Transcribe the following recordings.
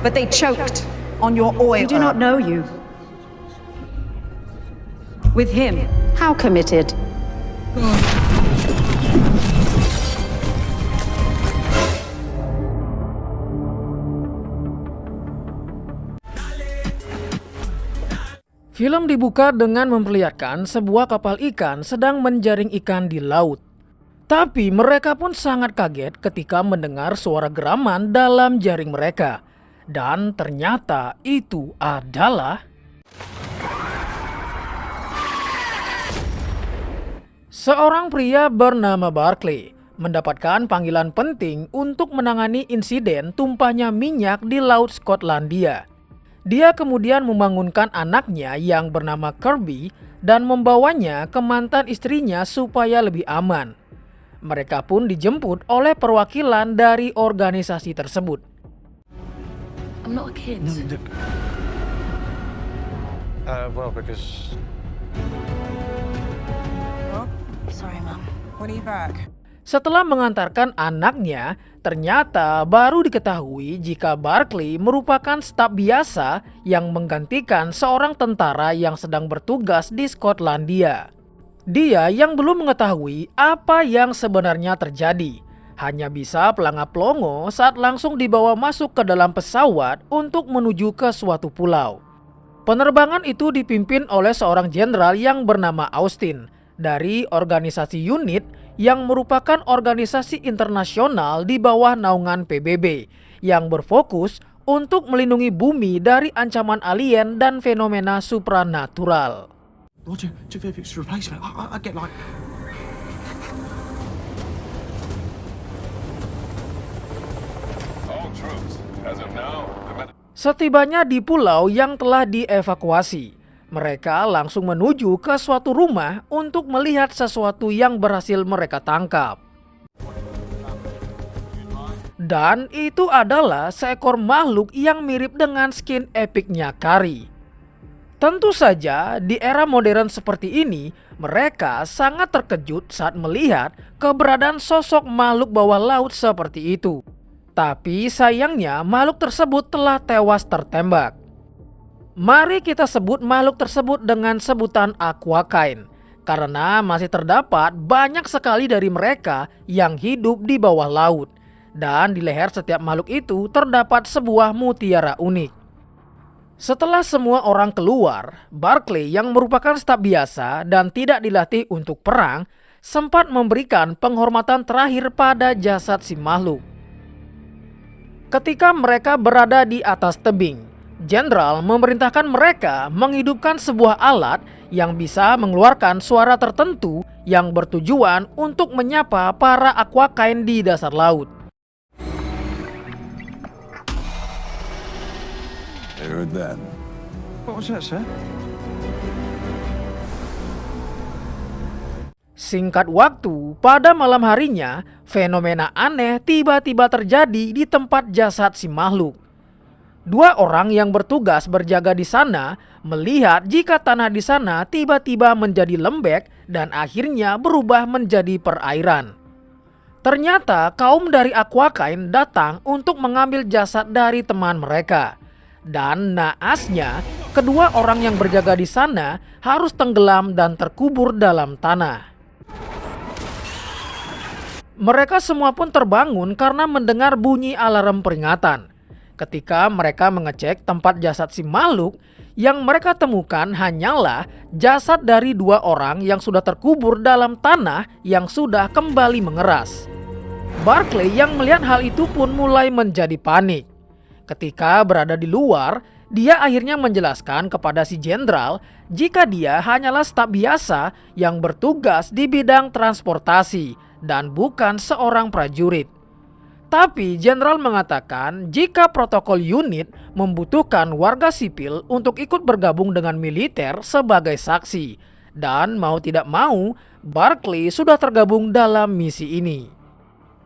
but they choked on your oil. We do not know you. With him, how committed? Film dibuka dengan memperlihatkan sebuah kapal ikan sedang menjaring ikan di laut. Tapi mereka pun sangat kaget ketika mendengar suara geraman dalam jaring mereka. Dan ternyata itu adalah seorang pria bernama Barclay mendapatkan panggilan penting untuk menangani insiden tumpahnya minyak di Laut Skotlandia. Dia kemudian membangunkan anaknya yang bernama Kirby dan membawanya ke mantan istrinya supaya lebih aman. Mereka pun dijemput oleh perwakilan dari organisasi tersebut. I'm not a kid. Well, because... Sorry, Mum. When are you back? Setelah mengantarkan anaknya, ternyata baru diketahui jika Barclay merupakan staf biasa yang menggantikan seorang tentara yang sedang bertugas di Skotlandia. Dia yang belum mengetahui apa yang sebenarnya terjadi, hanya bisa pelangap-pelongo saat langsung dibawa masuk ke dalam pesawat untuk menuju ke suatu pulau. Penerbangan itu dipimpin oleh seorang jenderal yang bernama Austin dari organisasi UNIT yang merupakan organisasi internasional di bawah naungan PBB yang berfokus untuk melindungi bumi dari ancaman alien dan fenomena supranatural. Roger, to Vivek's replacement. I get like... All troops, as of now, Setibanya di pulau yang telah dievakuasi, mereka langsung menuju ke suatu rumah untuk melihat sesuatu yang berhasil mereka tangkap. Dan itu adalah seekor makhluk yang mirip dengan skin epicnya Kari. Tentu saja di era modern seperti ini, mereka sangat terkejut saat melihat keberadaan sosok makhluk bawah laut seperti itu. Tapi sayangnya makhluk tersebut telah tewas tertembak. Mari kita sebut makhluk tersebut dengan sebutan Aquakine, karena masih terdapat banyak sekali dari mereka yang hidup di bawah laut. Dan di leher setiap makhluk itu terdapat sebuah mutiara unik. Setelah semua orang keluar, Barclay yang merupakan staf biasa dan tidak dilatih untuk perang, sempat memberikan penghormatan terakhir pada jasad si makhluk. Ketika mereka berada di atas tebing, Jenderal memerintahkan mereka menghidupkan sebuah alat yang bisa mengeluarkan suara tertentu yang bertujuan untuk menyapa para Aquakine di dasar laut. I heard that. What was that, sir? Singkat waktu, pada malam harinya, fenomena aneh tiba-tiba terjadi di tempat jasad si makhluk. Dua orang yang bertugas berjaga di sana melihat jika tanah di sana tiba-tiba menjadi lembek dan akhirnya berubah menjadi perairan. Ternyata kaum dari Aquakine datang untuk mengambil jasad dari teman mereka. Dan naasnya, kedua orang yang berjaga di sana harus tenggelam dan terkubur dalam tanah. Mereka semua pun terbangun karena mendengar bunyi alarm peringatan. Ketika mereka mengecek tempat jasad si makhluk, yang mereka temukan hanyalah jasad dari dua orang yang sudah terkubur dalam tanah yang sudah kembali mengeras. Barclay yang melihat hal itu pun mulai menjadi panik. Ketika berada di luar, dia akhirnya menjelaskan kepada si jenderal jika dia hanyalah staf biasa yang bertugas di bidang transportasi dan bukan seorang prajurit. Tapi jenderal mengatakan jika protokol unit membutuhkan warga sipil untuk ikut bergabung dengan militer sebagai saksi. Dan mau tidak mau, Barclay sudah tergabung dalam misi ini.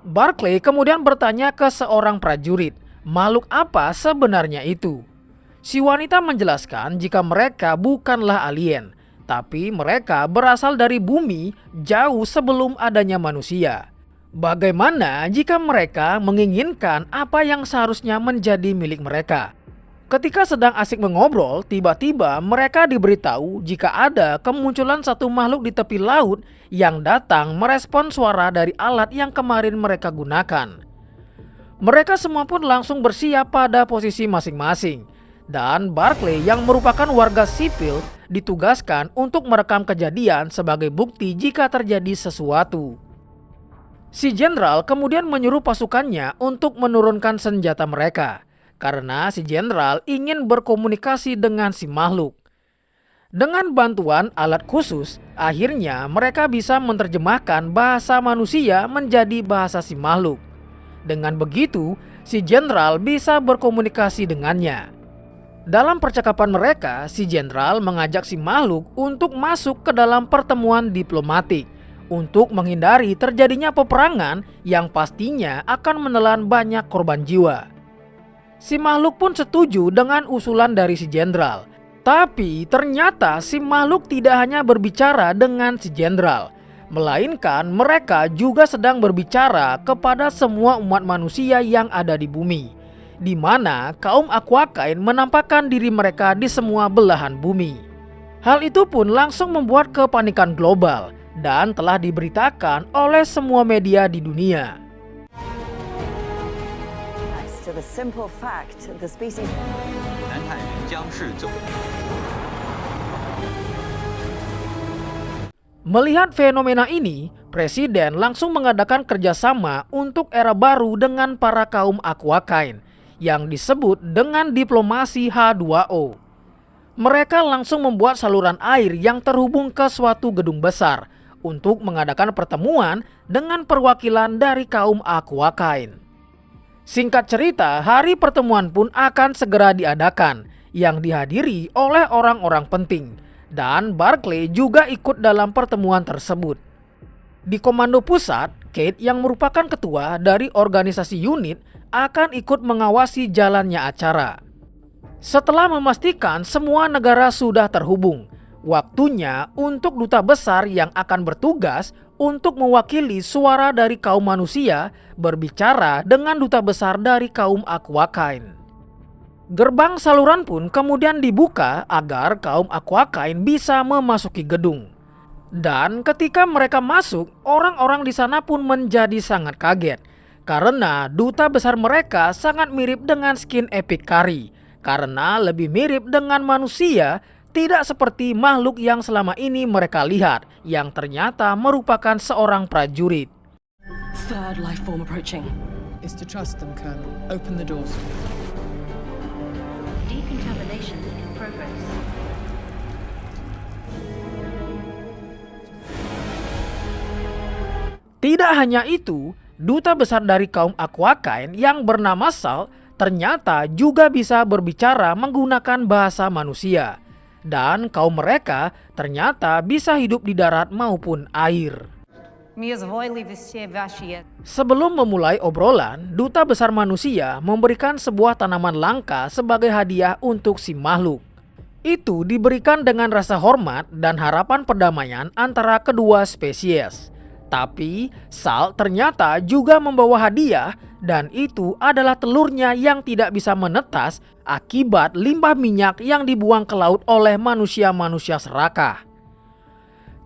Barclay kemudian bertanya ke seorang prajurit, makhluk apa sebenarnya itu? Si wanita menjelaskan jika mereka bukanlah alien, tapi mereka berasal dari bumi jauh sebelum adanya manusia. Bagaimana jika mereka menginginkan apa yang seharusnya menjadi milik mereka? Ketika sedang asik mengobrol, tiba-tiba mereka diberitahu jika ada kemunculan satu makhluk di tepi laut yang datang merespon suara dari alat yang kemarin mereka gunakan. Mereka semua pun langsung bersiap pada posisi masing-masing. Dan Barclay yang merupakan warga sipil ditugaskan untuk merekam kejadian sebagai bukti jika terjadi sesuatu. Si jenderal kemudian menyuruh pasukannya untuk menurunkan senjata mereka karena si jenderal ingin berkomunikasi dengan si makhluk. Dengan bantuan alat khusus, akhirnya mereka bisa menerjemahkan bahasa manusia menjadi bahasa si makhluk. Dengan begitu, si jenderal bisa berkomunikasi dengannya. Dalam percakapan mereka, si jenderal mengajak si makhluk untuk masuk ke dalam pertemuan diplomatik untuk menghindari terjadinya peperangan yang pastinya akan menelan banyak korban jiwa. Si makhluk pun setuju dengan usulan dari si jenderal. Tapi ternyata si makhluk tidak hanya berbicara dengan si jenderal, melainkan mereka juga sedang berbicara kepada semua umat manusia yang ada di bumi, di mana kaum Aquakain menampakkan diri mereka di semua belahan bumi. Hal itu pun langsung membuat kepanikan global dan telah diberitakan oleh semua media di dunia. To the simple fact the species Melihat fenomena ini, Presiden langsung mengadakan kerjasama untuk era baru dengan para kaum Aquakain yang disebut dengan diplomasi H2O. Mereka langsung membuat saluran air yang terhubung ke suatu gedung besar untuk mengadakan pertemuan dengan perwakilan dari kaum Aquakain. Singkat cerita, hari pertemuan pun akan segera diadakan yang dihadiri oleh orang-orang penting, dan Barclay juga ikut dalam pertemuan tersebut. Di Komando Pusat, Kate yang merupakan ketua dari organisasi unit akan ikut mengawasi jalannya acara. Setelah memastikan semua negara sudah terhubung, waktunya untuk duta besar yang akan bertugas untuk mewakili suara dari kaum manusia berbicara dengan duta besar dari kaum Aquakain. Gerbang saluran pun kemudian dibuka agar kaum Aquakain bisa memasuki gedung. Dan ketika mereka masuk, orang-orang di sana pun menjadi sangat kaget karena duta besar mereka sangat mirip dengan skin Epic Carry, karena lebih mirip dengan manusia, tidak seperti makhluk yang selama ini mereka lihat, yang ternyata merupakan seorang prajurit. Third life form approaching. Is to trust them, Colonel. Open the doors. Decontamination in progress. Tidak hanya itu, duta besar dari kaum Aquakain yang bernama Sal ternyata juga bisa berbicara menggunakan bahasa manusia. Dan kaum mereka ternyata bisa hidup di darat maupun air. Sebelum memulai obrolan, duta besar manusia memberikan sebuah tanaman langka sebagai hadiah untuk si makhluk. Itu diberikan dengan rasa hormat dan harapan perdamaian antara kedua spesies. Tapi Sal ternyata juga membawa hadiah, dan itu adalah telurnya yang tidak bisa menetas akibat limbah minyak yang dibuang ke laut oleh manusia-manusia serakah.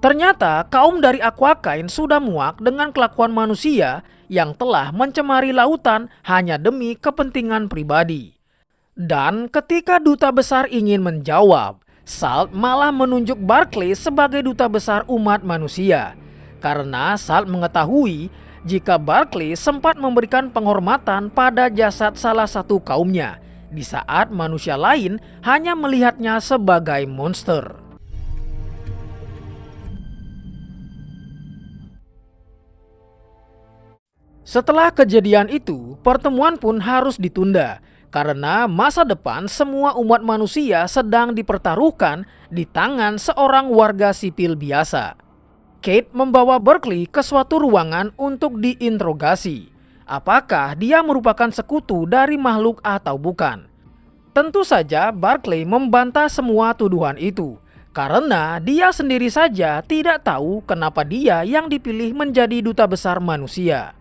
Ternyata kaum dari Aquakain sudah muak dengan kelakuan manusia yang telah mencemari lautan hanya demi kepentingan pribadi. Dan ketika duta besar ingin menjawab, Salt malah menunjuk Barclay sebagai duta besar umat manusia. Karena Salt mengetahui jika Barclay sempat memberikan penghormatan pada jasad salah satu kaumnya, di saat manusia lain hanya melihatnya sebagai monster. Setelah kejadian itu, pertemuan pun harus ditunda karena masa depan semua umat manusia sedang dipertaruhkan di tangan seorang warga sipil biasa. Kate membawa Barclay ke suatu ruangan untuk diinterogasi. Apakah dia merupakan sekutu dari makhluk atau bukan? Tentu saja Barclay membantah semua tuduhan itu karena dia sendiri saja tidak tahu kenapa dia yang dipilih menjadi duta besar manusia.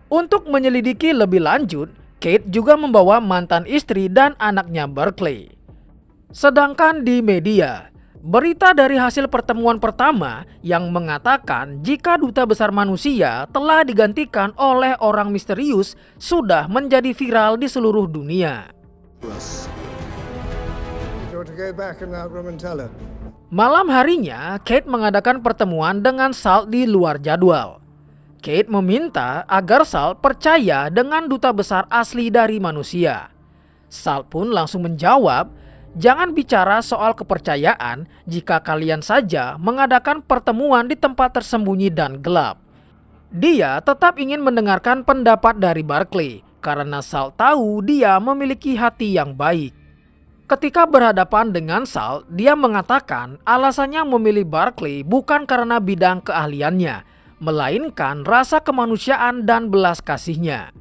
Untuk menyelidiki lebih lanjut, Kate juga membawa mantan istri dan anaknya Barclay. Sedangkan di media, berita dari hasil pertemuan pertama yang mengatakan jika duta besar manusia telah digantikan oleh orang misterius sudah menjadi viral di seluruh dunia. Malam harinya, Kate mengadakan pertemuan dengan Salt di luar jadwal. Kate meminta agar Salt percaya dengan duta besar asli dari manusia. Salt pun langsung menjawab, "Jangan bicara soal kepercayaan jika kalian saja mengadakan pertemuan di tempat tersembunyi dan gelap." Dia tetap ingin mendengarkan pendapat dari Barclay karena Salt tahu dia memiliki hati yang baik. Ketika berhadapan dengan Salt, dia mengatakan alasannya memilih Barclay bukan karena bidang keahliannya, melainkan rasa kemanusiaan dan belas kasihnya.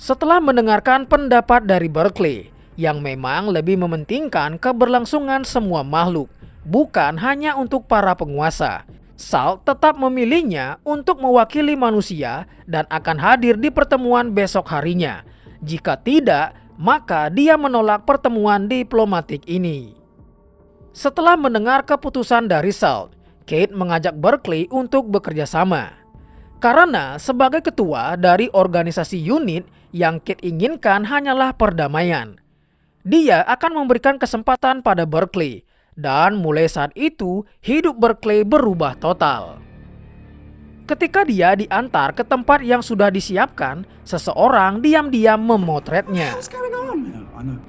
Setelah mendengarkan pendapat dari Barclay, yang memang lebih mementingkan keberlangsungan semua makhluk, bukan hanya untuk para penguasa, Salt tetap memilihnya untuk mewakili manusia dan akan hadir di pertemuan besok harinya. Jika tidak, maka dia menolak pertemuan diplomatik ini. Setelah mendengar keputusan dari Salt, Kate mengajak Barclay untuk bekerja sama. Karena sebagai ketua dari organisasi unit, yang Kate inginkan hanyalah perdamaian. Dia akan memberikan kesempatan pada Barclay, dan mulai saat itu hidup Barclay berubah total. Ketika dia diantar ke tempat yang sudah disiapkan, seseorang diam-diam memotretnya.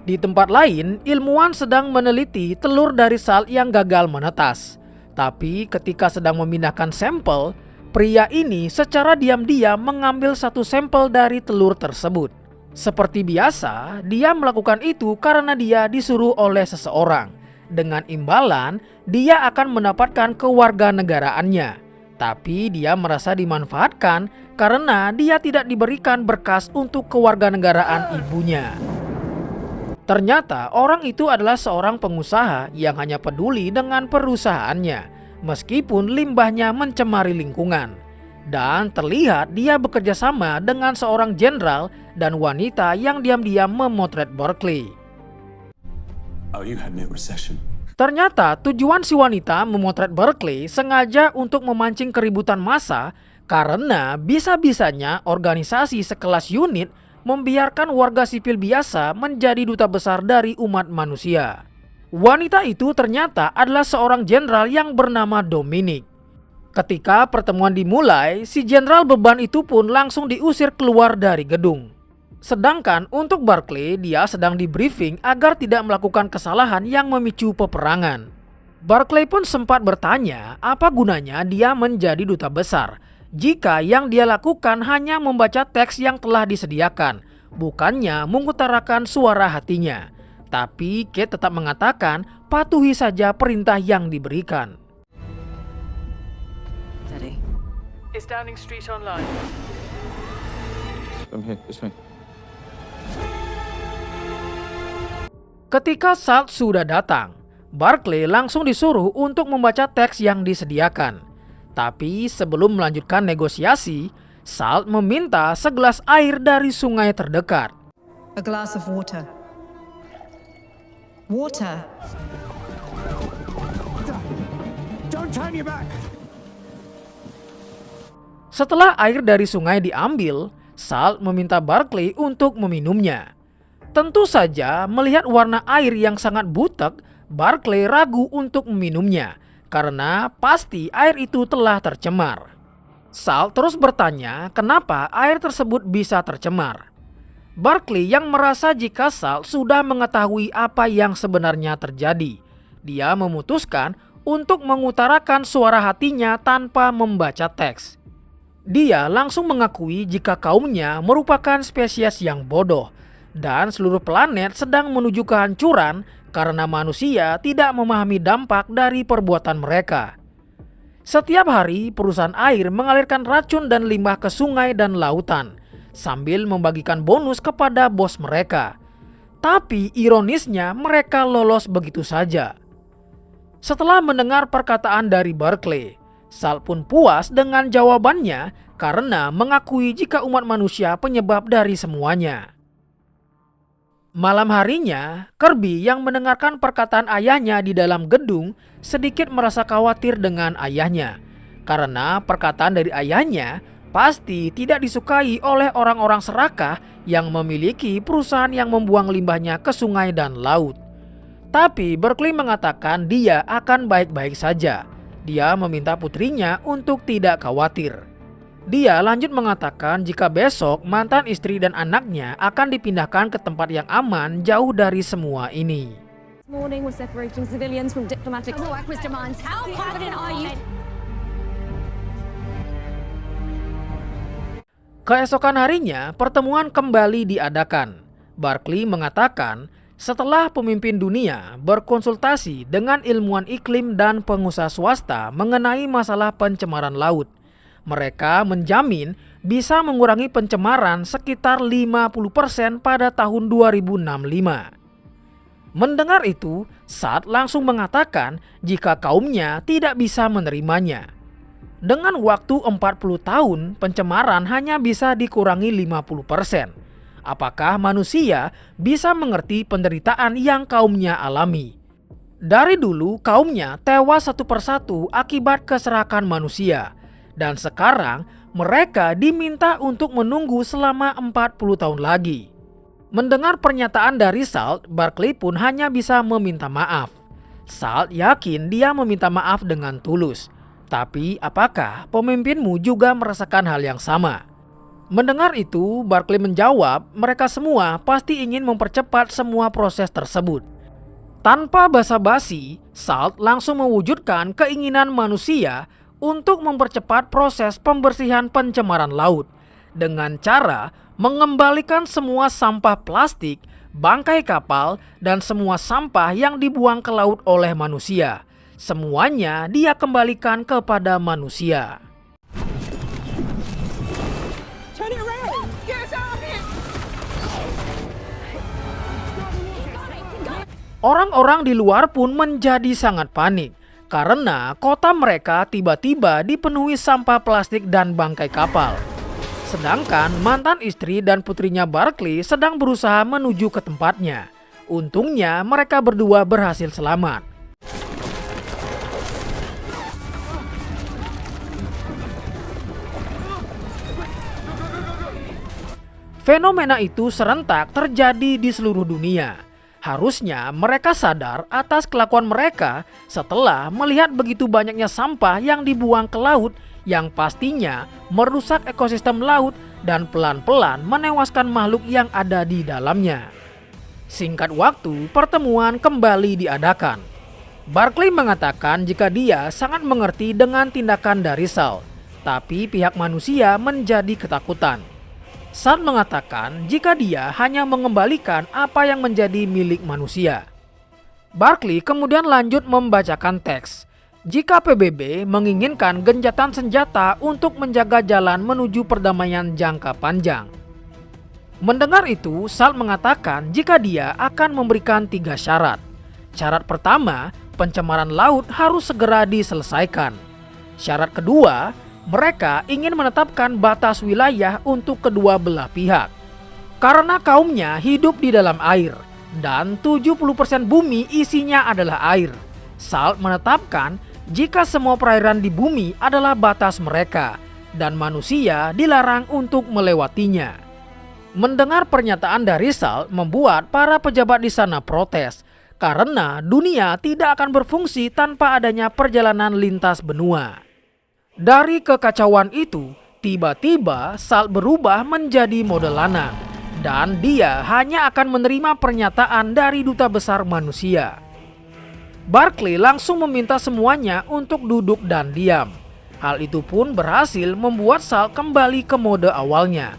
Di tempat lain, ilmuwan sedang meneliti telur dari Salt yang gagal menetas. Tapi ketika sedang memindahkan sampel, pria ini secara diam-diam mengambil satu sampel dari telur tersebut. Seperti biasa, dia melakukan itu karena dia disuruh oleh seseorang. Dengan imbalan, dia akan mendapatkan kewarganegaraannya. Tapi dia merasa dimanfaatkan karena dia tidak diberikan berkas untuk kewarganegaraan ibunya. Ternyata orang itu adalah seorang pengusaha yang hanya peduli dengan perusahaannya, meskipun limbahnya mencemari lingkungan. Dan terlihat dia bekerja sama dengan seorang jenderal dan wanita yang diam-diam memotret Barclay. Oh, you had me at recession. Ternyata tujuan si wanita memotret Barclay sengaja untuk memancing keributan massa karena bisa-bisanya organisasi sekelas unit membiarkan warga sipil biasa menjadi duta besar dari umat manusia. Wanita itu ternyata adalah seorang jenderal yang bernama Dominic. Ketika pertemuan dimulai, si jenderal beban itu pun langsung diusir keluar dari gedung. Sedangkan untuk Barclay, dia sedang di briefing agar tidak melakukan kesalahan yang memicu peperangan. Barclay pun sempat bertanya apa gunanya dia menjadi duta besar jika yang dia lakukan hanya membaca teks yang telah disediakan, bukannya mengutarakan suara hatinya. Tapi Kate tetap mengatakan patuhi saja perintah yang diberikan. Steady. Is Downing Street online? I'm here. It's me. Ketika Salt sudah datang, Barclay langsung disuruh untuk membaca teks yang disediakan. Tapi sebelum melanjutkan negosiasi, Salt meminta segelas air dari sungai terdekat. A glass of water. Water. Don't turn your back. Setelah air dari sungai diambil, Salt meminta Barclay untuk meminumnya. Tentu saja melihat warna air yang sangat butek, Barclay ragu untuk meminumnya karena pasti air itu telah tercemar. Salt terus bertanya kenapa air tersebut bisa tercemar. Barclay yang merasa jika Salt sudah mengetahui apa yang sebenarnya terjadi, dia memutuskan untuk mengutarakan suara hatinya tanpa membaca teks. Dia langsung mengakui jika kaumnya merupakan spesies yang bodoh dan seluruh planet sedang menuju kehancuran karena manusia tidak memahami dampak dari perbuatan mereka. Setiap hari perusahaan air mengalirkan racun dan limbah ke sungai dan lautan sambil membagikan bonus kepada bos mereka. Tapi ironisnya mereka lolos begitu saja. Setelah mendengar perkataan dari Barclay, Salt pun puas dengan jawabannya karena mengakui jika umat manusia penyebab dari semuanya. Malam harinya, Kirby yang mendengarkan perkataan ayahnya di dalam gedung sedikit merasa khawatir dengan ayahnya. Karena perkataan dari ayahnya pasti tidak disukai oleh orang-orang serakah yang memiliki perusahaan yang membuang limbahnya ke sungai dan laut. Tapi Barclay mengatakan dia akan baik-baik saja. Dia meminta putrinya untuk tidak khawatir. Dia lanjut mengatakan jika besok mantan istri dan anaknya akan dipindahkan ke tempat yang aman jauh dari semua ini. Morning was separating civilians from diplomatic demands. How confident are you? Keesokan harinya, pertemuan kembali diadakan. Barclay mengatakan setelah pemimpin dunia berkonsultasi dengan ilmuwan iklim dan pengusaha swasta mengenai masalah pencemaran laut, mereka menjamin bisa mengurangi pencemaran sekitar 50% pada tahun 2065. Mendengar itu, Salt langsung mengatakan jika kaumnya tidak bisa menerimanya. Dengan waktu 40 tahun, pencemaran hanya bisa dikurangi 50%. Apakah manusia bisa mengerti penderitaan yang kaumnya alami? Dari dulu, kaumnya tewas satu persatu akibat keserakan manusia. Dan sekarang mereka diminta untuk menunggu selama 40 tahun lagi. Mendengar pernyataan dari Salt, Barclay pun hanya bisa meminta maaf. Salt yakin dia meminta maaf dengan tulus. Tapi apakah pemimpinmu juga merasakan hal yang sama? Mendengar itu, Barclay menjawab mereka semua pasti ingin mempercepat semua proses tersebut. Tanpa basa-basi, Salt langsung mewujudkan keinginan manusia untuk mempercepat proses pembersihan pencemaran laut dengan cara mengembalikan semua sampah plastik, bangkai kapal, dan semua sampah yang dibuang ke laut oleh manusia. Semuanya dia kembalikan kepada manusia. Orang-orang di luar pun menjadi sangat panik karena kota mereka tiba-tiba dipenuhi sampah plastik dan bangkai kapal. Sedangkan mantan istri dan putrinya Barclay sedang berusaha menuju ke tempatnya. Untungnya mereka berdua berhasil selamat. Fenomena itu serentak terjadi di seluruh dunia. Harusnya mereka sadar atas kelakuan mereka setelah melihat begitu banyaknya sampah yang dibuang ke laut yang pastinya merusak ekosistem laut dan pelan-pelan menewaskan makhluk yang ada di dalamnya. Singkat waktu, pertemuan kembali diadakan. Barclay mengatakan jika dia sangat mengerti dengan tindakan dari Salt, tapi pihak manusia menjadi ketakutan. Salt mengatakan jika dia hanya mengembalikan apa yang menjadi milik manusia. Barclay kemudian lanjut membacakan teks. Jika PBB menginginkan gencatan senjata untuk menjaga jalan menuju perdamaian jangka panjang. Mendengar itu, Salt mengatakan jika dia akan memberikan 3 syarat. Syarat pertama, pencemaran laut harus segera diselesaikan. Syarat kedua, mereka ingin menetapkan batas wilayah untuk kedua belah pihak. Karena kaumnya hidup di dalam air dan 70% bumi isinya adalah air. Salt menetapkan jika semua perairan di bumi adalah batas mereka dan manusia dilarang untuk melewatinya. Mendengar pernyataan dari Salt membuat para pejabat di sana protes karena dunia tidak akan berfungsi tanpa adanya perjalanan lintas benua. Dari kekacauan itu, tiba-tiba Salt berubah menjadi model lanang dan dia hanya akan menerima pernyataan dari duta besar manusia. Barclay langsung meminta semuanya untuk duduk dan diam. Hal itu pun berhasil membuat Salt kembali ke mode awalnya.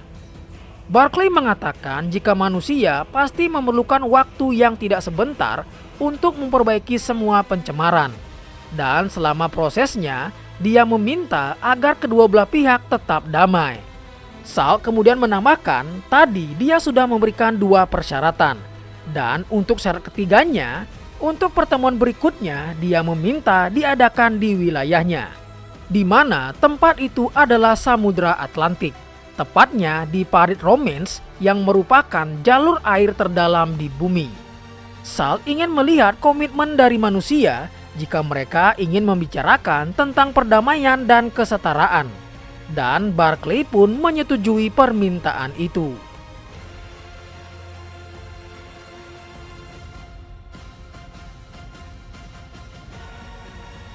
Barclay mengatakan jika manusia pasti memerlukan waktu yang tidak sebentar untuk memperbaiki semua pencemaran. Dan selama prosesnya, dia meminta agar kedua belah pihak tetap damai. Salt kemudian menambahkan tadi dia sudah memberikan 2 persyaratan. Dan untuk syarat ketiganya, Untuk pertemuan berikutnya, dia meminta diadakan di wilayahnya, di mana tempat itu adalah Samudra Atlantik, tepatnya di Parit Romance yang merupakan jalur air terdalam di bumi. Salt ingin melihat komitmen dari manusia jika mereka ingin membicarakan tentang perdamaian dan kesetaraan, dan Barclay pun menyetujui permintaan itu.